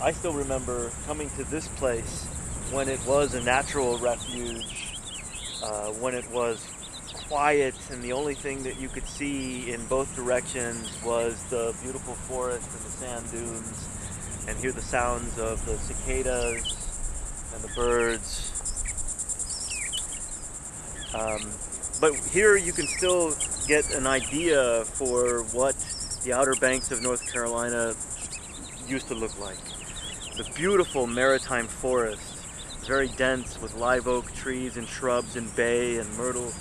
I still remember coming to this place when it was a natural refuge, when it was quiet and the only thing that you could see in both directions was the beautiful forest and the sand dunes, and hear the sounds of the cicadas and the birds. But here you can still get an idea for what the Outer Banks of North Carolina used to look like. The beautiful maritime forest, very dense with live oak trees and shrubs and bay and myrtle.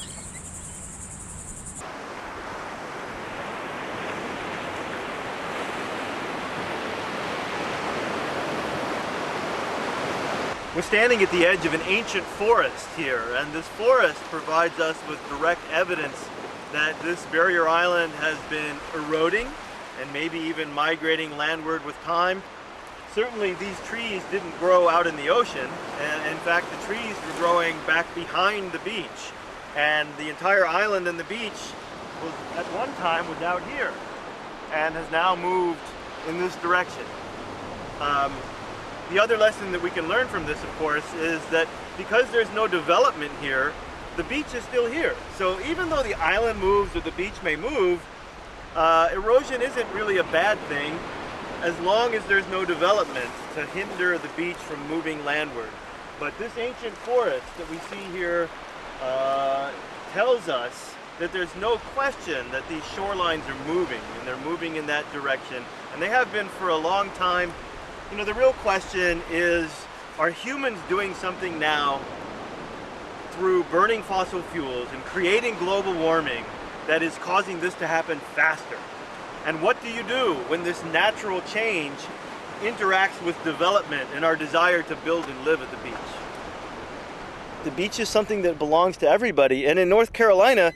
We're standing at the edge of an ancient forest here, and this forest provides us with direct evidence that this barrier island has been eroding and maybe even migrating landward with time. Certainly these trees didn't grow out in the ocean, and in fact the trees were growing back behind the beach, and the entire island and the beach was at one time was out here and has now moved in this direction. The other lesson that we can learn from this, of course, is that because there's no development here, the beach is still here. So even though the island moves or the beach may move, erosion isn't really a bad thing as long as there's no development to hinder the beach from moving landward. But this ancient forest that we see here tells us that there's no question that these shorelines are moving, and they're moving in that direction, and they have been for a long time. You know, the real question is, are humans doing something now through burning fossil fuels and creating global warming that is causing this to happen faster? And what do you do when this natural change interacts with development and our desire to build and live at the beach? The beach is something that belongs to everybody, and in North Carolina,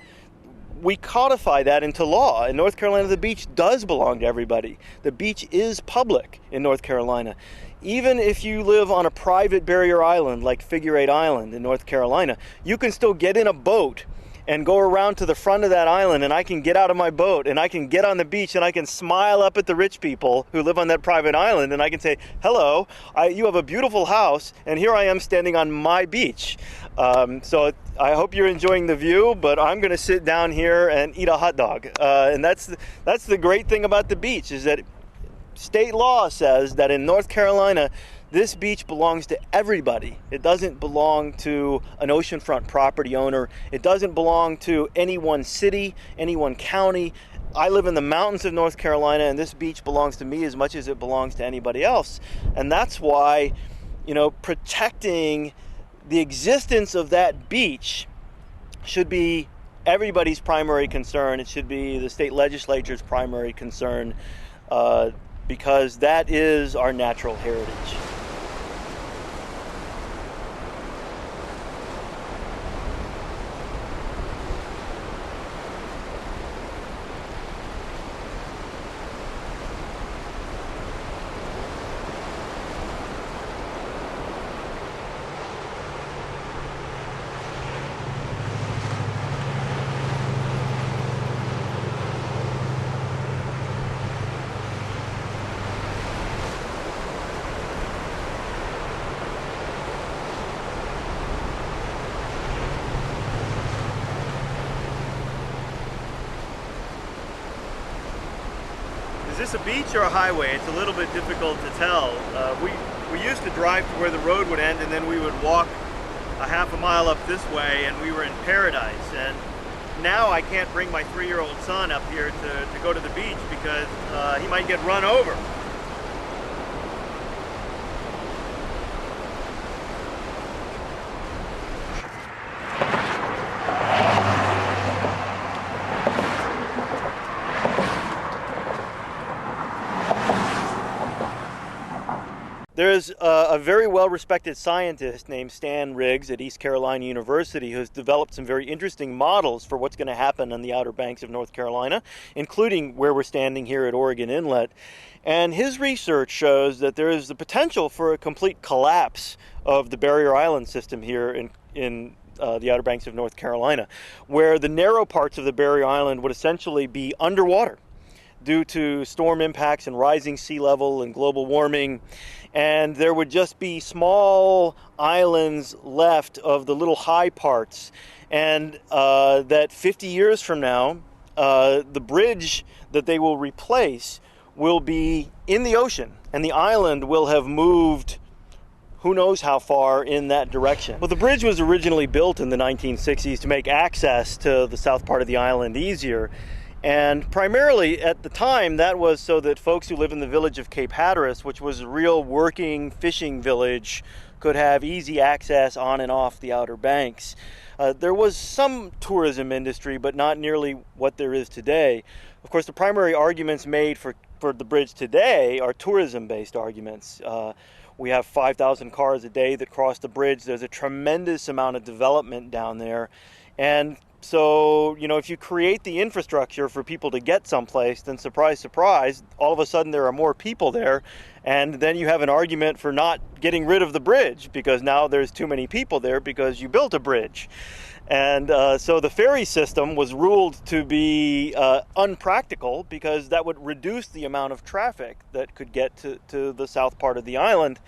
we codify that into law. In North Carolina, the beach does belong to everybody. The beach is public in North Carolina. Even if you live on a private barrier island like Figure 8 Island in North Carolina, you can still get in a boat and go around to the front of that island, and I can get out of my boat and I can get on the beach and I can smile up at the rich people who live on that private island, and I can say, hello, you have a beautiful house, and here I am standing on my beach. So I hope you're enjoying the view, but I'm going to sit down here and eat a hot dog. And that's the great thing about the beach, is that state law says that in North Carolina, this beach belongs to everybody. It doesn't belong to an oceanfront property owner. It doesn't belong to any one city, any one county. I live in the mountains of North Carolina, and this beach belongs to me as much as it belongs to anybody else. And that's why, you know, protecting the existence of that beach should be everybody's primary concern. It should be the state legislature's primary concern, because that is our natural heritage. Is this a beach or a highway? It's a little bit difficult to tell. We used to drive to where the road would end, and then we would walk a half a mile up this way, and we were in paradise. And now I can't bring my 3-year-old son up here to go to the beach because he might get run over. There's a very well-respected scientist named Stan Riggs at East Carolina University who's developed some very interesting models for what's going to happen on the Outer Banks of North Carolina, including where we're standing here at Oregon Inlet. And his research shows that there is the potential for a complete collapse of the barrier island system here in the Outer Banks of North Carolina, where the narrow parts of the barrier island would essentially be underwater. due to storm impacts and rising sea level and global warming, and there would just be small islands left of the little high parts, and that 50 years from now, the bridge that they will replace will be in the ocean, and the island will have moved who knows how far in that direction. Well, the bridge was originally built in the 1960s to make access to the south part of the island easier. And primarily at the time, that was so that folks who live in the village of Cape Hatteras, which was a real working fishing village, could have easy access on and off the Outer Banks. There was some tourism industry, but not nearly what there is today. Of course, the primary arguments made for the bridge today are tourism-based arguments. We have 5,000 cars a day that cross the bridge. There's a tremendous amount of development down there. And so, you know, if you create the infrastructure for people to get someplace, then surprise, surprise, all of a sudden there are more people there. And then you have an argument for not getting rid of the bridge because now there's too many people there because you built a bridge. And so the ferry system was ruled to be unpractical because that would reduce the amount of traffic that could get to the south part of the island.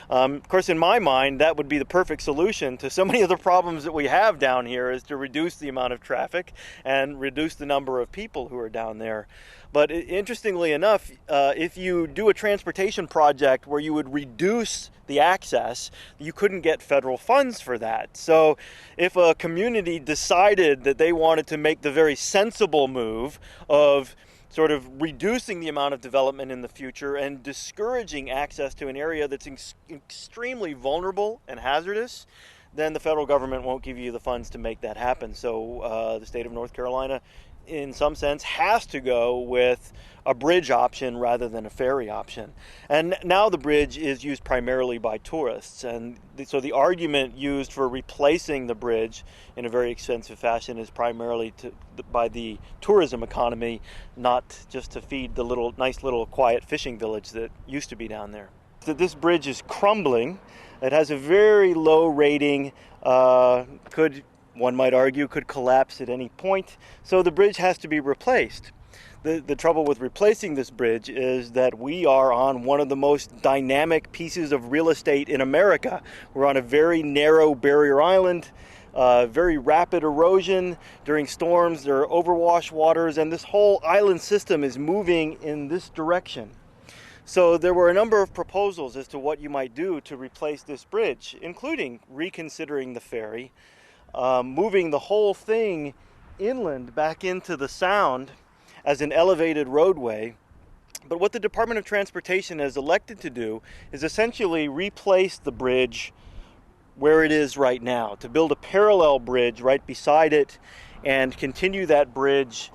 Of course, in my mind, that would be the perfect solution to so many of the problems that we have down here, is to reduce the amount of traffic and reduce the number of people who are down there. But interestingly enough, if you do a transportation project where you would reduce the access, you couldn't get federal funds for that. So if a community decided that they wanted to make the very sensible move of sort of reducing the amount of development in the future and discouraging access to an area that's extremely vulnerable and hazardous, then the federal government won't give you the funds to make that happen. So the state of North Carolina, in some sense, has to go with a bridge option rather than a ferry option. And now the bridge is used primarily by tourists, and so the argument used for replacing the bridge in a very expensive fashion is primarily by the tourism economy, not just to feed the nice little quiet fishing village that used to be down there. So this bridge is crumbling. It has a very low rating, one might argue, could collapse at any point. So the bridge has to be replaced. The trouble with replacing this bridge is that we are on one of the most dynamic pieces of real estate in America. We're on a very narrow barrier island, very rapid erosion. During storms, there are overwash waters, and this whole island system is moving in this direction. So there were a number of proposals as to what you might do to replace this bridge, including reconsidering the ferry, moving the whole thing inland back into the Sound as an elevated roadway. But what the Department of Transportation has elected to do is essentially replace the bridge where it is right now, to build a parallel bridge right beside it and continue that bridge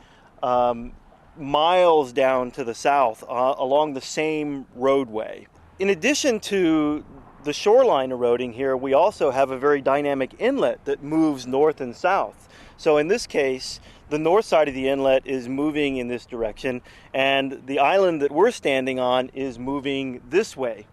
miles down to the south along the same roadway. In addition to the shoreline eroding here, we also have a very dynamic inlet that moves north and south. So in this case, the north side of the inlet is moving in this direction, and the island that we're standing on is moving this way.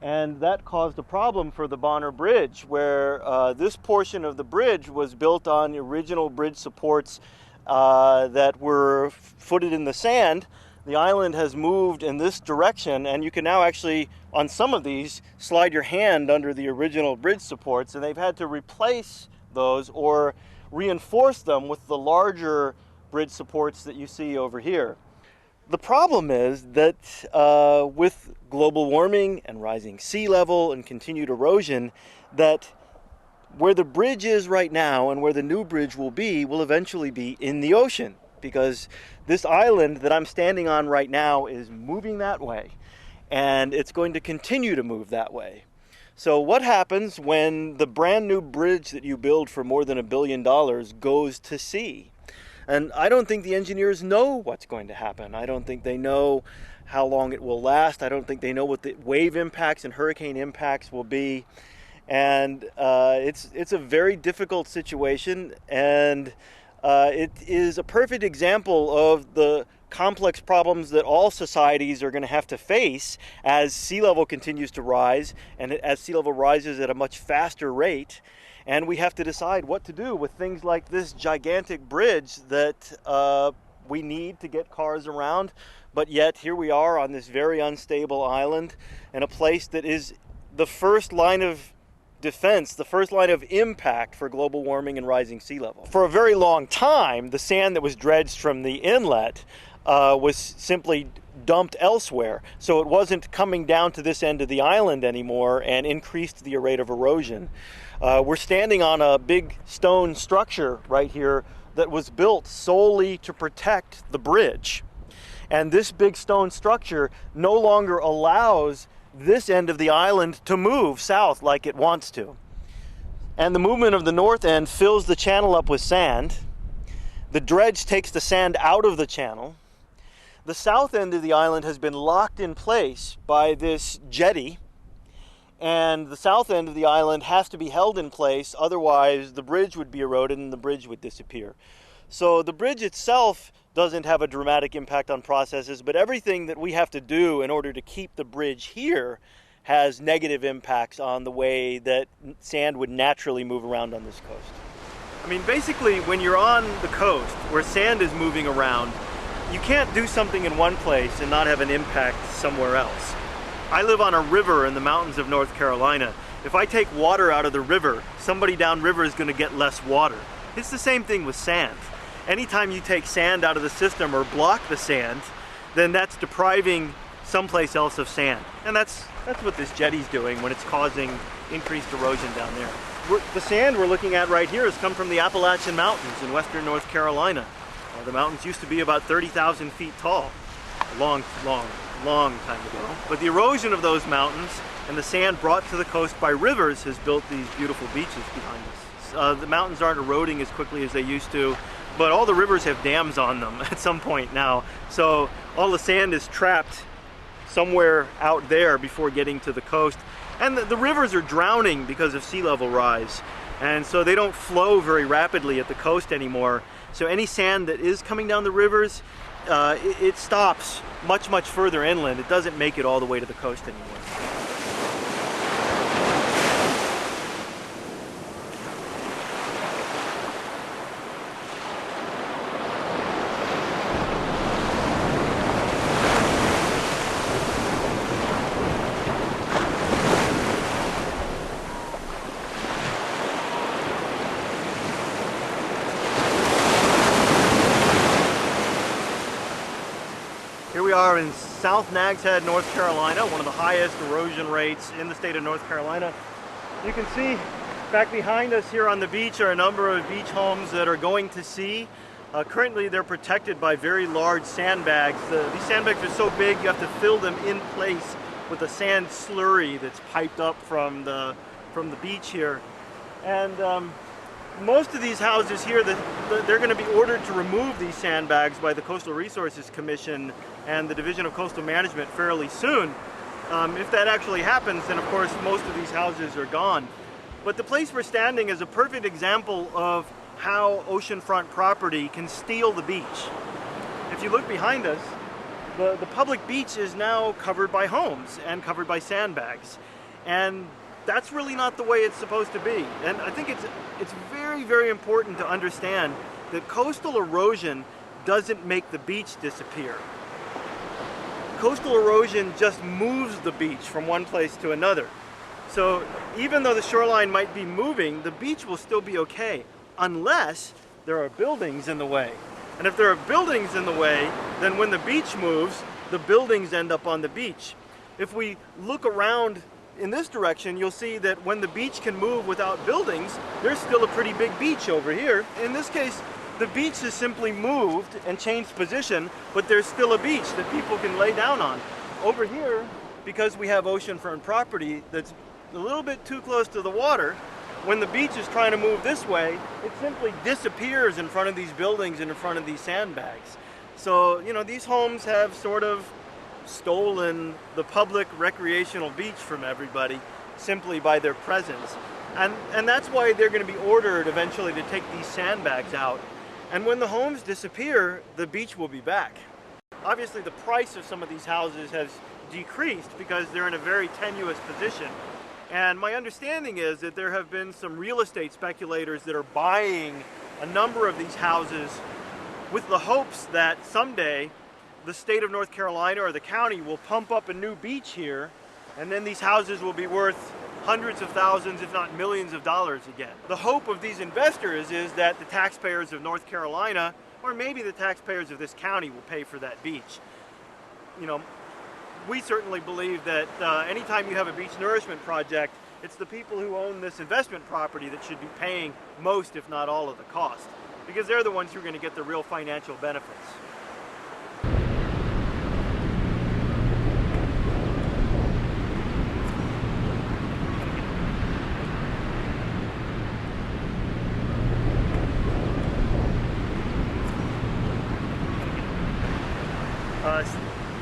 And that caused a problem for the Bonner Bridge, where this portion of the bridge was built on the original bridge supports that were footed in the sand. The island has moved in this direction, and you can now actually, on some of these, slide your hand under the original bridge supports, and they've had to replace those or reinforce them with the larger bridge supports that you see over here. The problem is that with global warming and rising sea level and continued erosion, that where the bridge is right now and where the new bridge will eventually be in the ocean, because this island that I'm standing on right now is moving that way, and it's going to continue to move that way. So what happens when the brand new bridge that you build for more than $1 billion goes to sea? And I don't think the engineers know what's going to happen. I don't think they know how long it will last. I don't think they know what the wave impacts and hurricane impacts will be. And it's a very difficult situation, and it is a perfect example of the complex problems that all societies are going to have to face as sea level continues to rise, and as sea level rises at a much faster rate. And we have to decide what to do with things like this gigantic bridge that we need to get cars around, but yet here we are on this very unstable island in a place that is the first line of defense, the first line of impact for global warming and rising sea level. For a very long time, the sand that was dredged from the inlet was simply dumped elsewhere, so it wasn't coming down to this end of the island anymore and increased the rate of erosion. We're standing on a big stone structure right here that was built solely to protect the bridge. And this big stone structure no longer allows this end of the island to move south like it wants to. And the movement of the north end fills the channel up with sand. The dredge takes the sand out of the channel. The south end of the island has been locked in place by this jetty, and the south end of the island has to be held in place, otherwise the bridge would be eroded and the bridge would disappear. So the bridge itself doesn't have a dramatic impact on processes, but everything that we have to do in order to keep the bridge here has negative impacts on the way that sand would naturally move around on this coast. I mean, basically, when you're on the coast where sand is moving around, you can't do something in one place and not have an impact somewhere else. I live on a river in the mountains of North Carolina. If I take water out of the river, somebody downriver is going to get less water. It's the same thing with sand. Anytime you take sand out of the system or block the sand, then that's depriving someplace else of sand. And that's what this jetty's doing when it's causing increased erosion down there. The sand we're looking at right here has come from the Appalachian Mountains in western North Carolina. The mountains used to be about 30,000 feet tall, a long time ago. But the erosion of those mountains and the sand brought to the coast by rivers has built these beautiful beaches behind us. The mountains aren't eroding as quickly as they used to, but all the rivers have dams on them at some point now. So all the sand is trapped somewhere out there before getting to the coast. And the rivers are drowning because of sea level rise. And so they don't flow very rapidly at the coast anymore. So any sand that is coming down the rivers, it stops much further inland. It doesn't make it all the way to the coast anymore. Here we are in South Nags Head, North Carolina, one of the highest erosion rates in the state of North Carolina. You can see back behind us here on the beach are a number of beach homes that are going to sea. Currently they're protected by very large sandbags. These sandbags are so big you have to fill them in place with a sand slurry that's piped up from the beach here. And most of these houses here, they're going to be ordered to remove these sandbags by the Coastal Resources Commission and the Division of Coastal Management fairly soon. If that actually happens, then of course most of these houses are gone. But the place we're standing is a perfect example of how oceanfront property can steal the beach. If you look behind us, the public beach is now covered by homes and covered by sandbags. And that's really not the way it's supposed to be. And I think it's very important to understand that coastal erosion doesn't make the beach disappear. Coastal erosion just moves the beach from one place to another. So even though the shoreline might be moving, the beach will still be okay, unless there are buildings in the way. And if there are buildings in the way, then when the beach moves, the buildings end up on the beach. If we look around in this direction, you'll see that when the beach can move without buildings, there's still a pretty big beach over here. In this case, the beach has simply moved and changed position, but there's still a beach that people can lay down on. Over here, because we have oceanfront property that's a little bit too close to the water, when the beach is trying to move this way, it simply disappears in front of these buildings and in front of these sandbags. So, you know, these homes have sort of stolen the public recreational beach from everybody simply by their presence. And that's why they're going to be ordered eventually to take these sandbags out. And when the homes disappear, the beach will be back. Obviously, the price of some of these houses has decreased because they're in a very tenuous position. And my understanding is that there have been some real estate speculators that are buying a number of these houses with the hopes that someday the state of North Carolina or the county will pump up a new beach here, and then these houses will be worth hundreds of thousands, if not millions of dollars again. The hope of these investors is that the taxpayers of North Carolina, or maybe the taxpayers of this county, will pay for that beach. You know, we certainly believe that anytime you have a beach nourishment project, it's the people who own this investment property that should be paying most, if not all, of the cost, because they're the ones who are going to get the real financial benefits.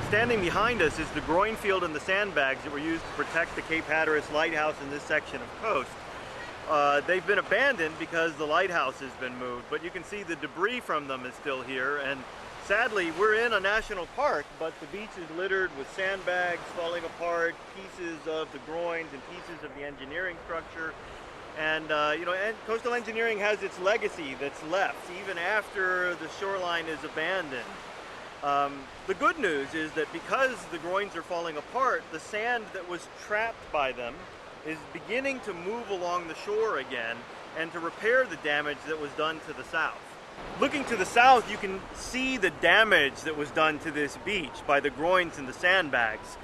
Standing behind us is the groin field and the sandbags that were used to protect the Cape Hatteras lighthouse in this section of coast. They've been abandoned because the lighthouse has been moved, but you can see the debris from them is still here, and sadly we're in a national park, but the beach is littered with sandbags falling apart, pieces of the groins and pieces of the engineering structure. And you know, and coastal engineering has its legacy that's left even after the shoreline is abandoned. The good news is that because the groins are falling apart, the sand that was trapped by them is beginning to move along the shore again and to repair the damage that was done to the south. Looking to the south, you can see the damage that was done to this beach by the groins and the sandbags.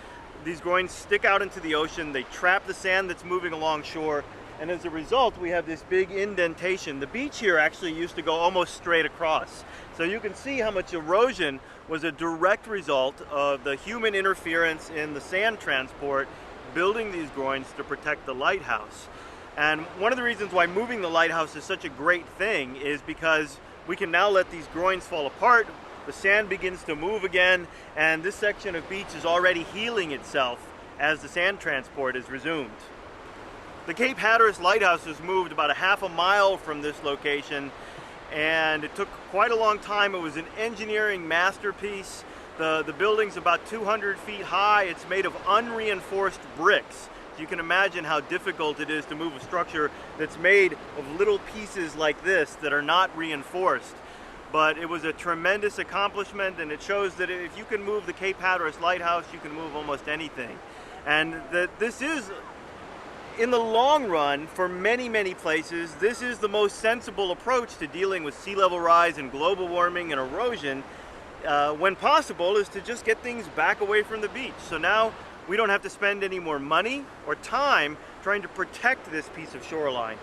These groins stick out into the ocean, they trap the sand that's moving along shore, and as a result we have this big indentation. The beach here actually used to go almost straight across. So you can see how much erosion was a direct result of the human interference in the sand transport building these groins to protect the lighthouse. And one of the reasons why moving the lighthouse is such a great thing is because we can now let these groins fall apart, the sand begins to move again, and this section of beach is already healing itself as the sand transport is resumed. The Cape Hatteras lighthouse was moved about a half a mile from this location, and it took quite a long time. It was an engineering masterpiece. The building's about 200 feet high. It's made of unreinforced bricks. So you can imagine how difficult it is to move a structure that's made of little pieces like this that are not reinforced. But it was a tremendous accomplishment, and it shows that if you can move the Cape Hatteras lighthouse, you can move almost anything. And that this is, in the long run, for many, many places, this is the most sensible approach to dealing with sea level rise and global warming and erosion, when possible, is to just get things back away from the beach. So now we don't have to spend any more money or time trying to protect this piece of shoreline.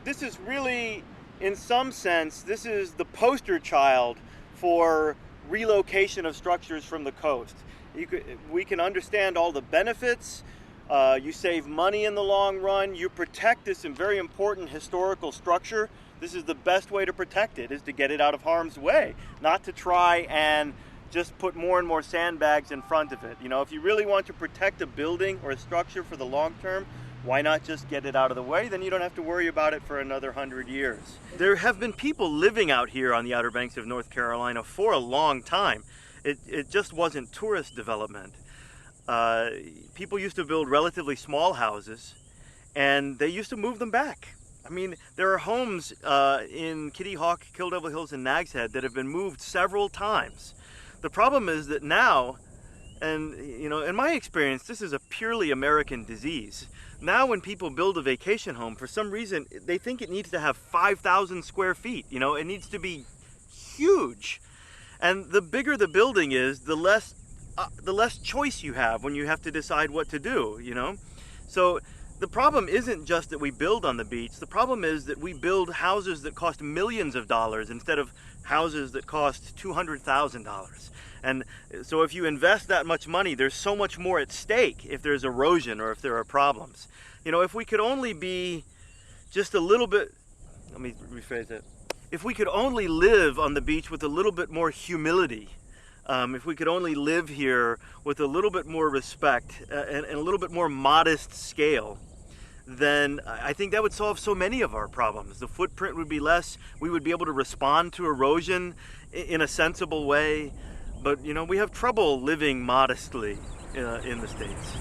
This is really, in some sense, this is the poster child for relocation of structures from the coast. We can understand all the benefits. You save money in the long run. You protect this very important historical structure. This is the best way to protect it, is to get it out of harm's way, not to try and just put more and more sandbags in front of it. You know, if you really want to protect a building or a structure for the long term, why not just get it out of the way? Then you don't have to worry about it for another 100 years. There have been people living out here on the Outer Banks of North Carolina for a long time. It just wasn't tourist development. People used to build relatively small houses, and they used to move them back. I mean, there are homes in Kitty Hawk, Kill Devil Hills, and Nag's Head that have been moved several times. The problem is that now, and you know, in my experience, this is a purely American disease. Now when people build a vacation home, for some reason, they think it needs to have 5,000 square feet. You know, it needs to be huge. And the bigger the building is, the less choice you have when you have to decide what to do, you know? So the problem isn't just that we build on the beach. The problem is that we build houses that cost millions of dollars instead of houses that cost $200,000. And so if you invest that much money, there's so much more at stake if there's erosion or if there are problems. You know, if we could only be just a little bit, let me rephrase it. If we could only live on the beach with a little bit more humility, if we could only live here with a little bit more respect and a little bit more modest scale, then I think that would solve so many of our problems. The footprint would be less. We would be able to respond to erosion in a sensible way. But, you know, we have trouble living modestly in the States.